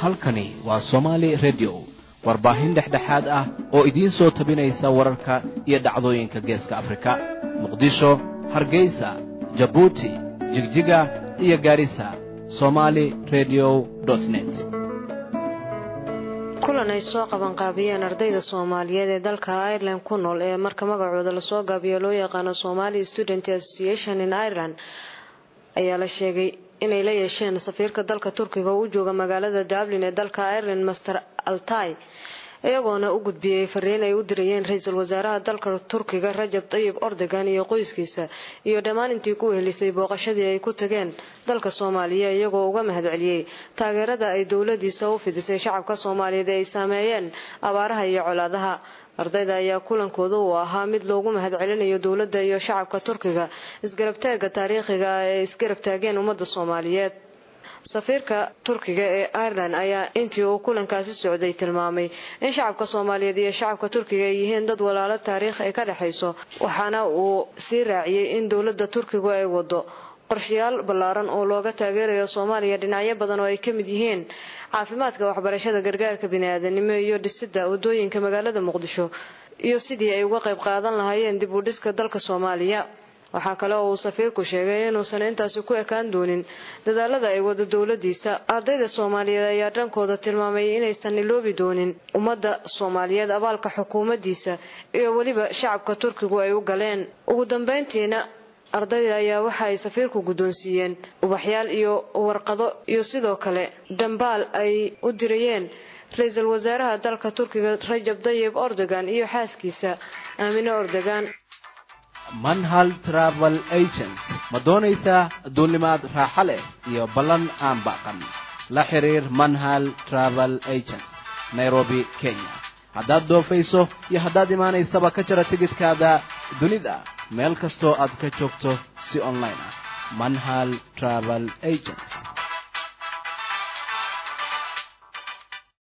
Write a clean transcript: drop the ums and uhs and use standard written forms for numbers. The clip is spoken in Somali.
halkani waa Somali Radio warbaahin dhexdhexaad ah oo idiin soo tabinaysa wararka iyo dhacdooyinka geeska Afrika Muqdisho Hargeysa Djibouti Jigjiga iyo Garissa somali.radio.net kulan ay soo qaban qaabiyeen ardayda Soomaaliyeed ee dalka Ireland ku nool ee marka magacooda la soo gaabiyo loo yaqaan Somali Student Association in Ireland ayaa la sheegay inay la yeesheen safiirka dalka Turkiga oo jooga magaalada Dublin ee dalka Ireland Master Altay ayagoona u gudbiyay fariin ay u dirayeen ra'iisul wasaaraha dalka Turkiga Rajab Tayyip Erdogan iyo qoyskiisa iyo dhammaan intii ku helisay booqashadii ay ku tageen dalka Soomaaliya iyagoo uga mahadceliyay taageerada ay dawladdiisa u fidisay shacabka Soomaaliyeed ee ay saameeyeen abaaraha iyo colaadaha ardayda ayaa kulankooda u ahaa mid loogu mahadcelinayo dawladda iyo shacabka Turkiga isgarabtaaga taariikhiga ee isgarabtaageen ummadda Soomaaliyeed safiirka Turkiga ee Ireland ayaa intii uu kulankaasi socday tilmaamay in shacabka Soomaaliyeed iyo shacabka Turkiga ay yihiin dad walaalo taariikh ay ka dhaxayso waxaana uu sii raaciyay in dawladda Turkiga ay wado qorshayaal ballaaran oo looga taageerayo Soomaaliya dhinacyo badan oo ay ka mid yihiin caafimaadka waxbarashada gargaarka bini'aadanimo iyo dhisidda wadooyinka magaalada Muqdisho iyo sidii ay uga qayb qaadan lahaayeen dib u dhiska dalka Soomaaliya waxa kale oo uu safiirku sheegay inuu sanadkaasi ku ekaan doonin dadaalada ay wado dawladdiisa ardayda Soomaaliyeed ayaa dhankooda tilmaamay inaysan iloobi doonin ummadda Soomaaliyeed abaalka xukuumaddiisa iyo waliba shacabka Turkiga ay u galeen ugu dambeyntiina ardayda ayaa waxa ay safiirku gudoonsiiyeen ubaxyaal iyo warqado iyo sidoo kale dambaal ay u dirayeen ra'iisul wasaaraha dalka Turkiga Rajab Tayyip Erdogan iyo xaaskiisa Aamina Erdogan Manhal Travel Agents ma doonaysa duulimaad raaxo leh iyo ballan aan baaqan la xiriir Manhal Travel Agents Nairobi Kenya haddaad doofayso iyo haddaad imaanaysaba ka jara tigidhkaada dunida meel kastoo aad ka joogto si online ah Manhal Travel Agents